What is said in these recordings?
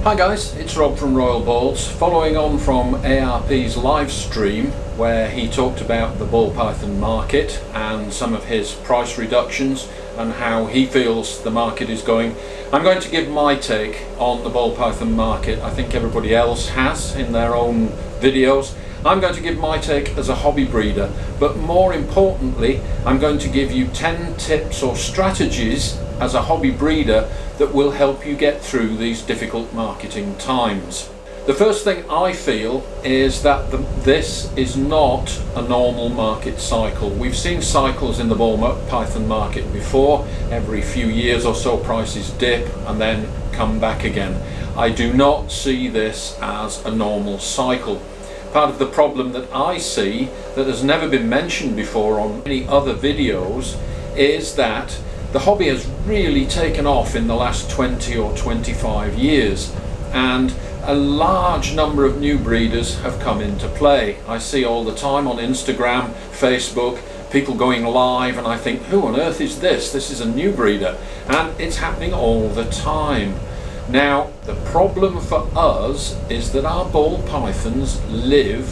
Hi guys, it's Rob from Royal Balls, following on from ARP's live stream where he talked about the ball python market and some of his price reductions and how he feels the market is going. I'm going to give my take on the ball python market. I think everybody else has in their own videos. I'm going to give my take as a hobby breeder, but more importantly, I'm going to give you 10 tips or strategies as a hobby breeder that will help you get through these difficult marketing times. The first thing I feel is that this is not a normal market cycle. We've seen cycles in the ball python market before. Every few years or so prices dip and then come back again. I do not see this as a normal cycle. Part of the problem that I see that has never been mentioned before on any other videos is that the hobby has really taken off in the last 20 or 25 years, and a large number of new breeders have come into play. I see all the time on Instagram, Facebook, people going live, and I think, who on earth is this? This is a new breeder, and it's happening all the time. Now, the problem for us is that our ball pythons live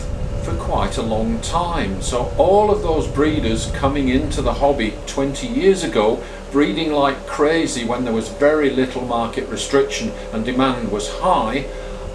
for quite a long time. So all of those breeders coming into the hobby 20 years ago, breeding like crazy when there was very little market restriction and demand was high,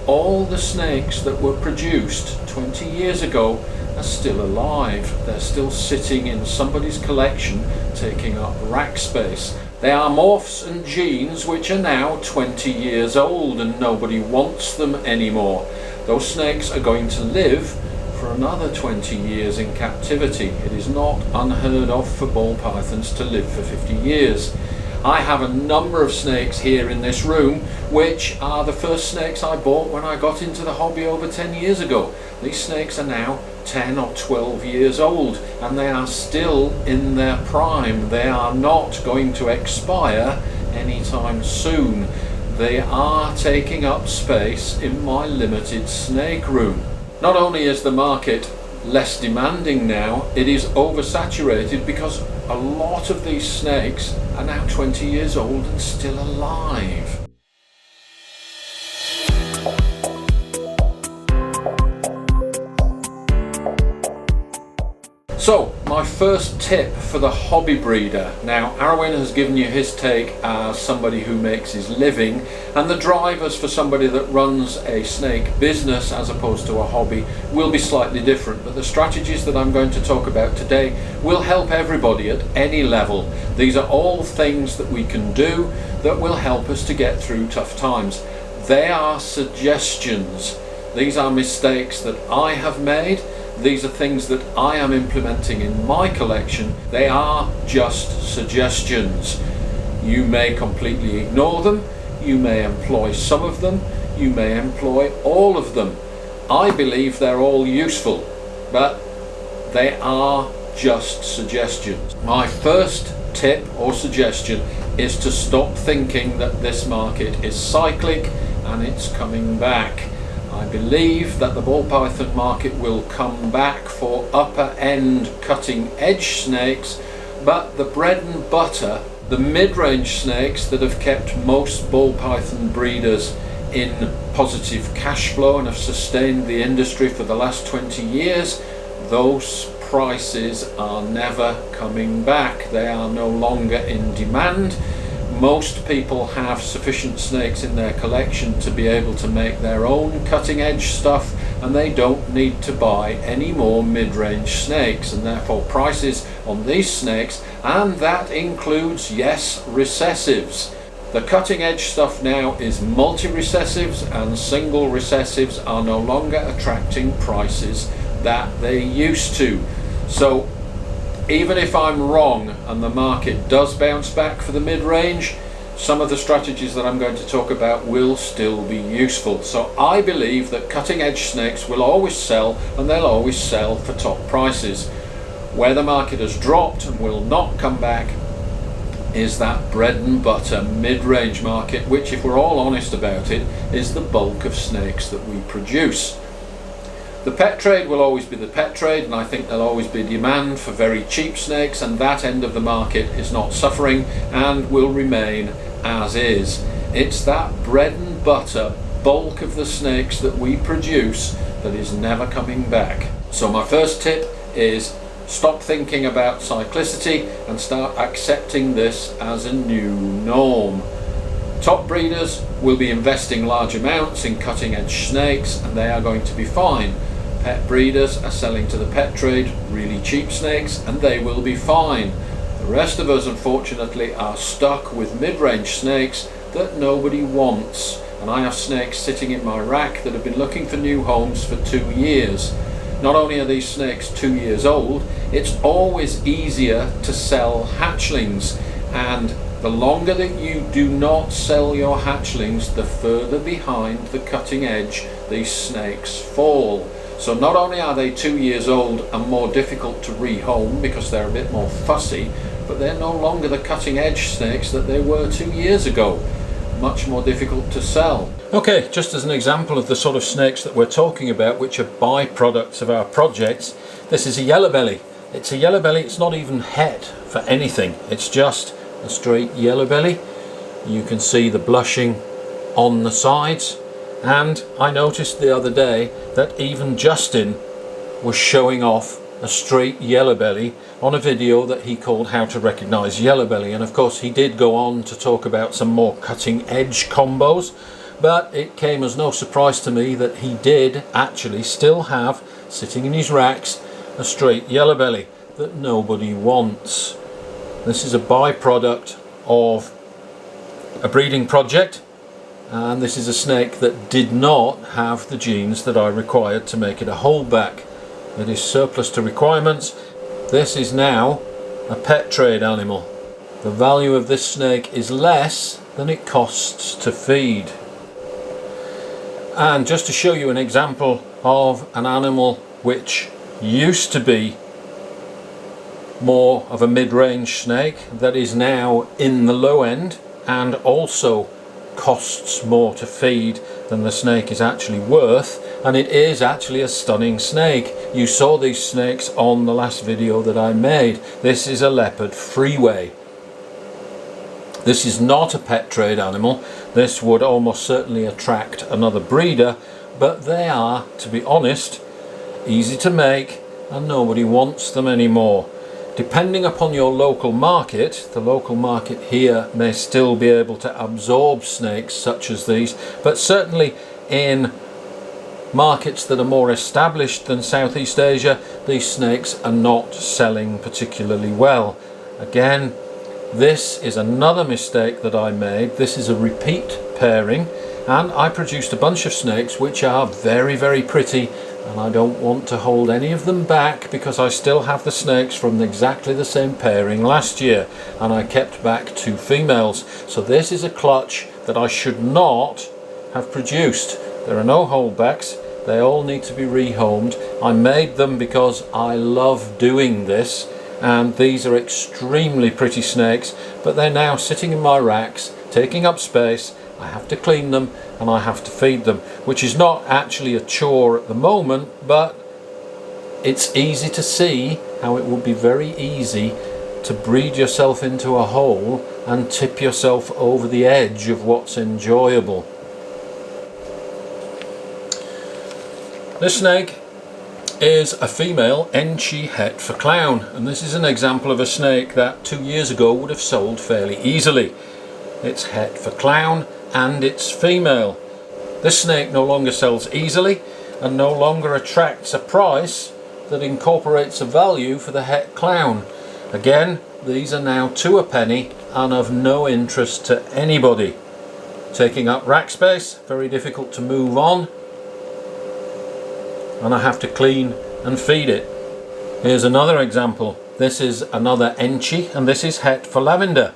all the snakes that were produced 20 years ago are still alive. They're still sitting in somebody's collection, taking up rack space. They are morphs and genes which are now 20 years old and nobody wants them anymore. Those snakes are going to live for another 20 years in captivity. It is not unheard of for ball pythons to live for 50 years. I have a number of snakes here in this room which are the first snakes I bought when I got into the hobby over 10 years ago. These snakes are now 10 or 12 years old and they are still in their prime. They are not going to expire anytime soon. They are taking up space in my limited snake room. Not only is the market less demanding now, it is oversaturated because a lot of these snakes are now 20 years old and still alive. So, my first tip for the hobby breeder. Now, Arwin has given you his take as somebody who makes his living, and the drivers for somebody that runs a snake business as opposed to a hobby will be slightly different, but the strategies that I'm going to talk about today will help everybody at any level. These are all things that we can do that will help us to get through tough times. They are suggestions. These are mistakes that I have made. These are things that I am implementing in my collection. They are just suggestions. You may completely ignore them, you may employ some of them, you may employ all of them. I believe they're all useful, but they are just suggestions. My first tip or suggestion is to stop thinking that this market is cyclic and it's coming back. I believe that the ball python market will come back for upper end cutting edge snakes, but the bread and butter, the mid-range snakes that have kept most ball python breeders in positive cash flow and have sustained the industry for the last 20 years, those prices are never coming back. They are no longer in demand. Most people have sufficient snakes in their collection to be able to make their own cutting edge stuff, and they don't need to buy any more mid-range snakes, and therefore prices on these snakes, and that includes, yes, recessives. The cutting edge stuff now is multi-recessives, and single recessives are no longer attracting prices that they used to. So even if I'm wrong and the market does bounce back for the mid-range, some of the strategies that I'm going to talk about will still be useful. So I believe that cutting edge snakes will always sell, and they'll always sell for top prices. Where the market has dropped and will not come back is that bread and butter mid-range market, which, if we're all honest about it, is the bulk of snakes that we produce. The pet trade will always be the pet trade, and I think there'll always be demand for very cheap snakes, and that end of the market is not suffering and will remain as is. It's that bread and butter bulk of the snakes that we produce that is never coming back. So my first tip is stop thinking about cyclicity and start accepting this as a new norm. Top breeders will be investing large amounts in cutting edge snakes and they are going to be fine. Pet breeders are selling to the pet trade really cheap snakes and they will be fine. The rest of us unfortunately are stuck with mid-range snakes that nobody wants. And I have snakes sitting in my rack that have been looking for new homes for 2 years. Not only are these snakes 2 years old, it's always easier to sell hatchlings, and the longer that you do not sell your hatchlings, the further behind the cutting edge these snakes fall. So not only are they 2 years old and more difficult to rehome because they're a bit more fussy, but they're no longer the cutting edge snakes that they were 2 years ago. Much more difficult to sell. Okay, just as an example of the sort of snakes that we're talking about, which are byproducts of our projects, this is a yellow belly. It's a yellow belly, it's not even het for anything, it's just a straight yellow belly. You can see the blushing on the sides, and I noticed the other day that even Justin was showing off a straight yellow belly on a video that he called How to Recognize Yellow Belly, and of course he did go on to talk about some more cutting edge combos, but it came as no surprise to me that he did actually still have sitting in his racks a straight yellow belly that nobody wants. This is a byproduct of a breeding project, and this is a snake that did not have the genes that I required to make it a holdback. It is surplus to requirements. This is now a pet trade animal. The value of this snake is less than it costs to feed. And just to show you an example of an animal which used to be more of a mid-range snake that is now in the low end and also costs more to feed than the snake is actually worth, and it is actually a stunning snake. You saw these snakes on the last video that I made. This is a leopard freeway. This is not a pet trade animal. This would almost certainly attract another breeder, but they are, to be honest, easy to make and nobody wants them anymore. Depending upon your local market, the local market here may still be able to absorb snakes such as these, but certainly in markets that are more established than Southeast Asia, these snakes are not selling particularly well. Again, this is another mistake that I made. This is a repeat pairing, and I produced a bunch of snakes which are very, very pretty, and I don't want to hold any of them back because I still have the snakes from exactly the same pairing last year, and I kept back 2 females. So this is a clutch that I should not have produced. There are no holdbacks. They all need to be rehomed. I made them because I love doing this, and these are extremely pretty snakes, but they're now sitting in my racks, taking up space. I have to clean them and I have to feed them, which is not actually a chore at the moment, but it's easy to see how it would be very easy to breed yourself into a hole and tip yourself over the edge of what's enjoyable. This snake is a female Enchi het for clown, and this is an example of a snake that 2 years ago would have sold fairly easily. It's het for clown and it's female. This snake no longer sells easily and no longer attracts a price that incorporates a value for the het clown. Again, these are now 2 a penny and of no interest to anybody. Taking up rack space, very difficult to move on, and I have to clean and feed it. Here's another example. This is another Enchi, and this is het for lavender.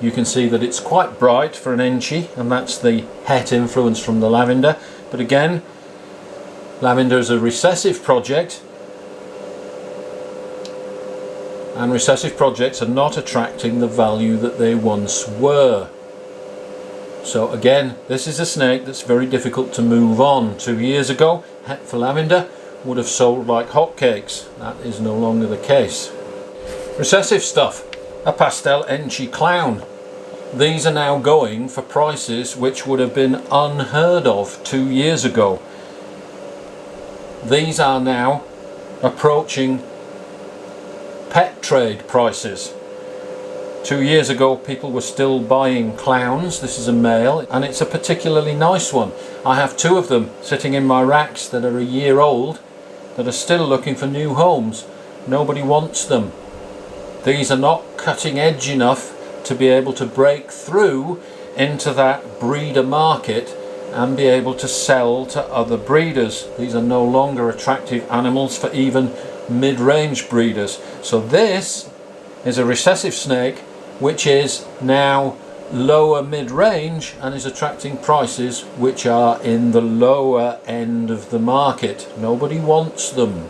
You can see that it's quite bright for an Enchi, and that's the het influence from the lavender. But again, lavender is a recessive project, and recessive projects are not attracting the value that they once were. So again, this is a snake that's very difficult to move on. 2 years ago, het for lavender would have sold like hotcakes. That is no longer the case. Recessive stuff. A pastel Enchi clown. these are now going for prices which would have been unheard of 2 years ago. These are now approaching pet trade prices. 2 years ago people were still buying clowns. This is a male and it's a particularly nice one. I have 2 of them sitting in my racks that are a year old that are still looking for new homes. Nobody wants them. These are not cutting edge enough to be able to break through into that breeder market and be able to sell to other breeders. These are no longer attractive animals for even mid-range breeders. So this is a recessive snake which is now lower mid-range and is attracting prices which are in the lower end of the market. Nobody wants them.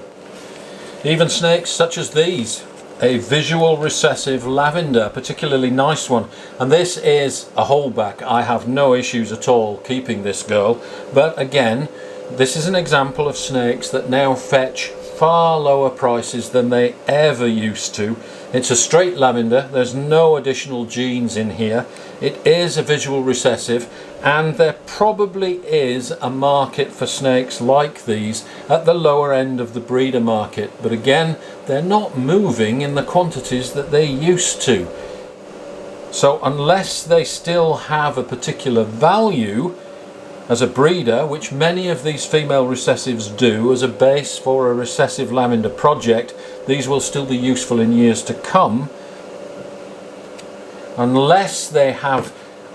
Even snakes such as these, a visual recessive lavender, particularly nice one, and this is a holdback. I have no issues at all keeping this girl, but again, this is an example of snakes that now fetch far lower prices than they ever used to. It's a straight lavender, there's no additional genes in here. It is a visual recessive, and there probably is a market for snakes like these at the lower end of the breeder market, but again, they're not moving in the quantities that they used to. So unless they still have a particular value as a breeder, which many of these female recessives do as a base for a recessive lavender project, these will still be useful in years to come. Unless they have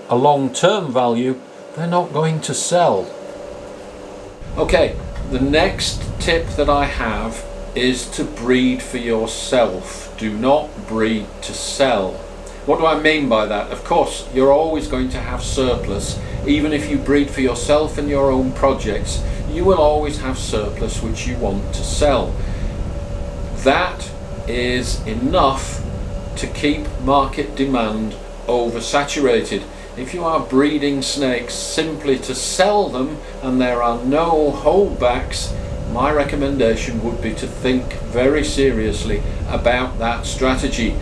a long-term value, they're not going to sell. Okay, the next tip that I have is to breed for yourself. Do not breed to sell. What do I mean by that? Of course, you're always going to have surplus. Even if you breed for yourself and your own projects, you will always have surplus which you want to sell. That is enough to keep market demand oversaturated. If you are breeding snakes simply to sell them and there are no holdbacks, my recommendation would be to think very seriously about that strategy.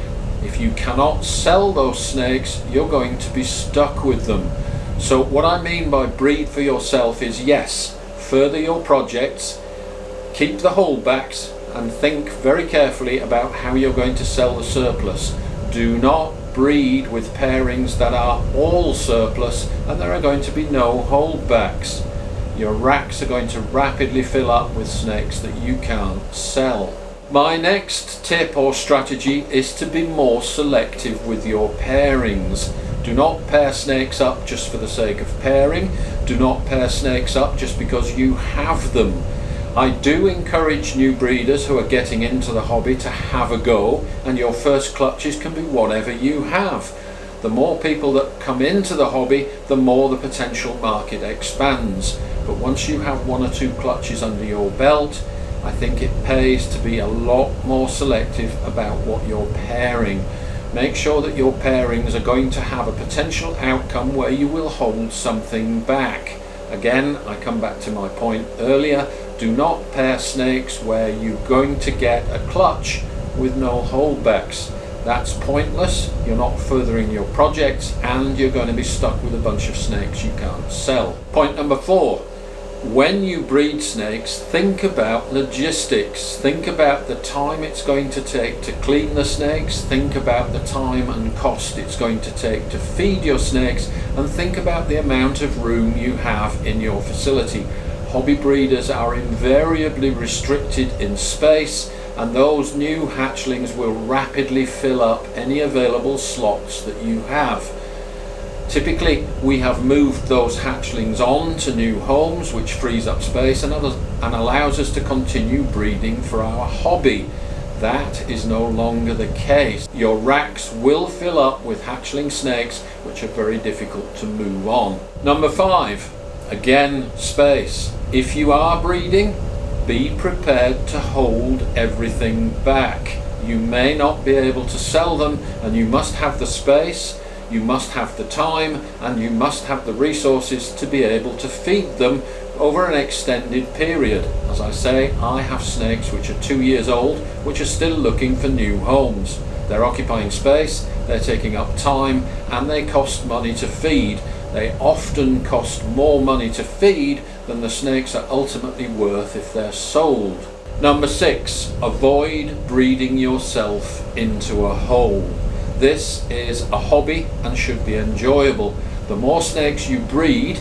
If you cannot sell those snakes, you're going to be stuck with them. So what I mean by breed for yourself is, yes, further your projects, keep the holdbacks, and think very carefully about how you're going to sell the surplus. Do not breed with pairings that are all surplus and there are going to be no holdbacks. Your racks are going to rapidly fill up with snakes that you can't sell. My next tip or strategy is to be more selective with your pairings. Do not pair snakes up just for the sake of pairing. Do not pair snakes up just because you have them. I do encourage new breeders who are getting into the hobby to have a go, and your first clutches can be whatever you have. The more people that come into the hobby, the more the potential market expands. But once you have 1 or 2 clutches under your belt, I think it pays to be a lot more selective about what you're pairing. Make sure that your pairings are going to have a potential outcome where you will hold something back. Again, I come back to my point earlier, do not pair snakes where you're going to get a clutch with no holdbacks. That's pointless, you're not furthering your projects, and you're going to be stuck with a bunch of snakes you can't sell. Point number 4. When you breed snakes, think about logistics. Think about the time it's going to take to clean the snakes. Think about the time and cost it's going to take to feed your snakes. And think about the amount of room you have in your facility. Hobby breeders are invariably restricted in space, and those new hatchlings will rapidly fill up any available slots that you have. Typically, we have moved those hatchlings on to new homes, which frees up space and allows us to continue breeding for our hobby. That is no longer the case. Your racks will fill up with hatchling snakes, which are very difficult to move on. Number 5, again, space. If you are breeding, be prepared to hold everything back. You may not be able to sell them, and you must have the space, you must have the time, and you must have the resources to be able to feed them over an extended period. As I say, I have snakes which are 2 years old, which are still looking for new homes. They're occupying space, they're taking up time, and they cost money to feed. They often cost more money to feed than the snakes are ultimately worth if they're sold. Number 6, avoid breeding yourself into a hole. This is a hobby and should be enjoyable. The more snakes you breed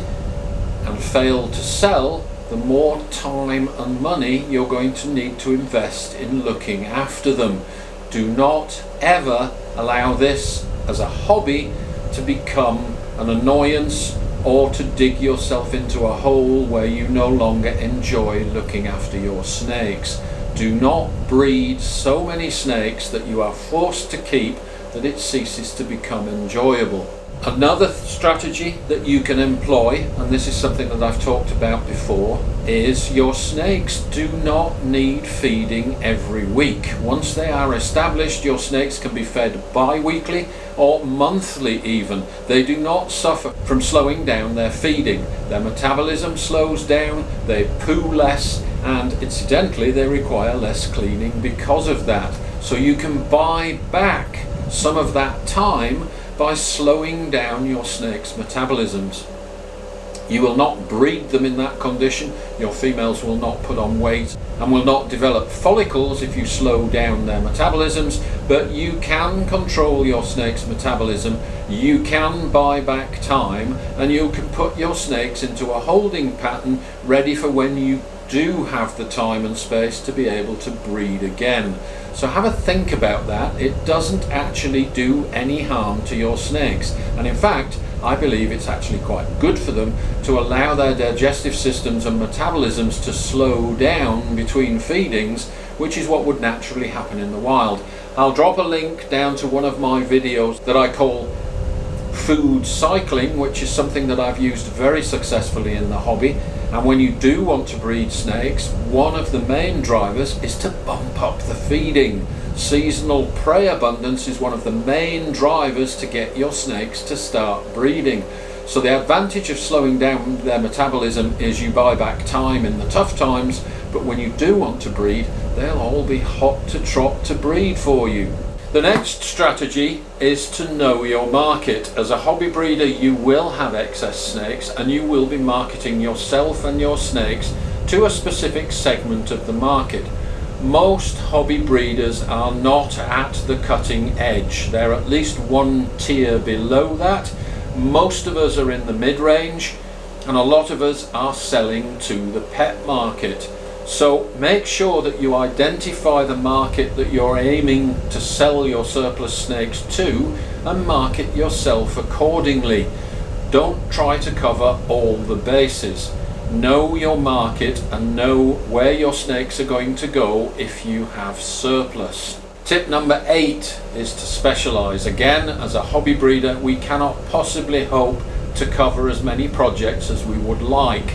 and fail to sell, the more time and money you're going to need to invest in looking after them. Do not ever allow this as a hobby to become an annoyance or to dig yourself into a hole where you no longer enjoy looking after your snakes. Do not breed so many snakes that you are forced to keep that it ceases to become enjoyable. Another strategy that you can employ, and this is something that I've talked about before, is your snakes do not need feeding every week. Once they are established, your snakes can be fed bi-weekly or monthly even. They do not suffer from slowing down their feeding. Their metabolism slows down, they poo less, and incidentally they require less cleaning because of that. So you can buy back some of that time by slowing down your snake's metabolisms. You will not breed them in that condition. Your females will not put on weight and will not develop follicles if you slow down their metabolisms, but you can control your snake's metabolism. You can buy back time, and you can put your snakes into a holding pattern ready for when you do have the time and space to be able to breed again. So have a think about that. It doesn't actually do any harm to your snakes, and in fact I believe it's actually quite good for them to allow their digestive systems and metabolisms to slow down between feedings, which is what would naturally happen in the wild. I'll drop a link down to one of my videos that I call food cycling, which is something that I've used very successfully in the hobby. And when you do want to breed snakes, one of the main drivers is to bump up the feeding. Seasonal prey abundance is one of the main drivers to get your snakes to start breeding. So the advantage of slowing down their metabolism is you buy back time in the tough times, but when you do want to breed, they'll all be hot to trot to breed for you. The next strategy is to know your market. As a hobby breeder, you will have excess snakes and you will be marketing yourself and your snakes to a specific segment of the market. Most hobby breeders are not at the cutting edge. They're at least one tier below that. Most of us are in the mid-range, and a lot of us are selling to the pet market. So make sure that you identify the market that you're aiming to sell your surplus snakes to and market yourself accordingly. Don't try to cover all the bases. Know your market and know where your snakes are going to go if you have surplus. Tip number 8 is to specialize. Again, as a hobby breeder, we cannot possibly hope to cover as many projects as we would like.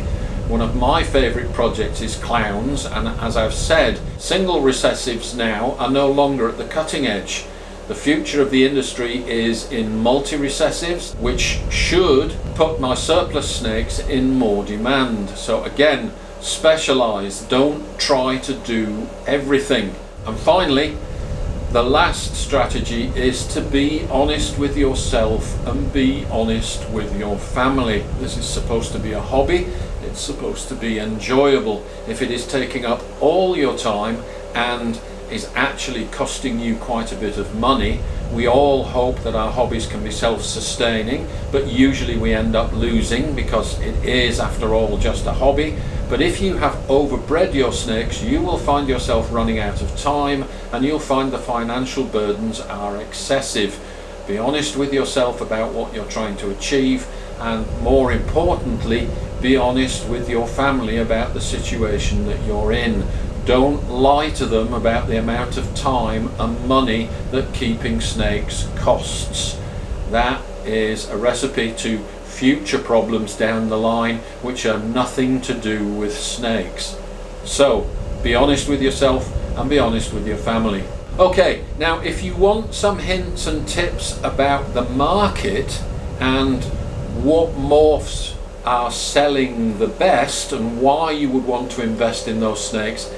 One of my favourite projects is clowns, and as I've said, single recessives now are no longer at the cutting edge. The future of the industry is in multi-recessives, which should put my surplus snakes in more demand. So again, specialise, don't try to do everything. And finally, the last strategy is to be honest with yourself and be honest with your family. This is supposed to be a hobby. It's supposed to be enjoyable. If it is taking up all your time and is actually costing you quite a bit of money, we all hope that our hobbies can be self-sustaining, but usually we end up losing because it is, after all, just a hobby. But if you have overbred your snakes, you will find yourself running out of time and you'll find the financial burdens are excessive. Be honest with yourself about what you're trying to achieve, and more importantly, be honest with your family about the situation that you're in. Don't lie to them about the amount of time and money that keeping snakes costs. That is a recipe to future problems down the line which are nothing to do with snakes. So be honest with yourself and be honest with your family. Okay, now if you want some hints and tips about the market and what morphs are selling the best and why you would want to invest in those snakes,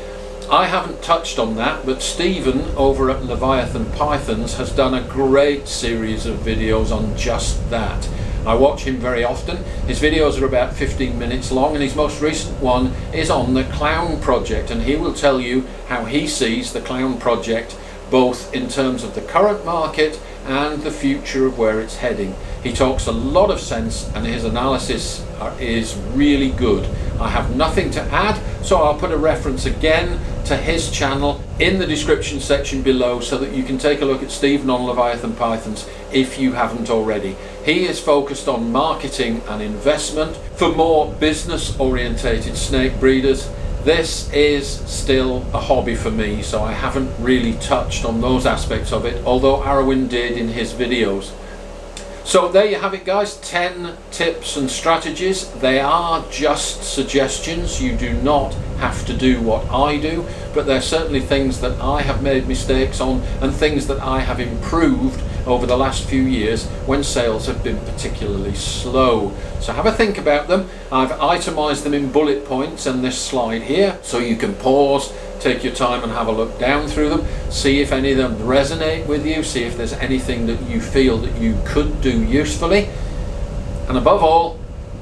I haven't touched on that, but Stephen over at Leviathan Pythons has done a great series of videos on just that. I watch him very often. His videos are about 15 minutes long, and his most recent one is on the clown project, and he will tell you how he sees the clown project both in terms of the current market and the future of where it's heading. He talks a lot of sense, and his analysis is really good. I have nothing to add, so I'll put a reference again to his channel in the description section below so that you can take a look at Stephen on Leviathan Pythons if you haven't already. He is focused on marketing and investment for more business orientated snake breeders. This is still a hobby for me, so I haven't really touched on those aspects of it, although Arwin did in his videos. So there you have it, guys. 10 tips and strategies. They are just suggestions. You do not have to do what I do, but they're certainly things that I have made mistakes on and things that I have improved over the last few years when sales have been particularly slow. So have a think about them. I've itemized them in bullet points in this slide here, so you can pause, take your time and have a look down through them, see if any of them resonate with you, see if there's anything that you feel that you could do usefully, and above all,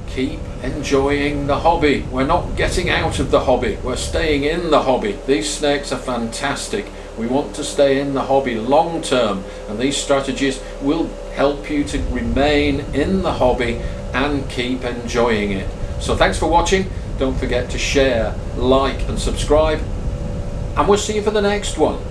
keep enjoying the hobby. We're not getting out of the hobby, we're staying in the hobby. These snakes are fantastic. We want to stay in the hobby long term, and these strategies will help you to remain in the hobby and keep enjoying it. So thanks for watching. Don't forget to share, like and subscribe, and we'll see you for the next one.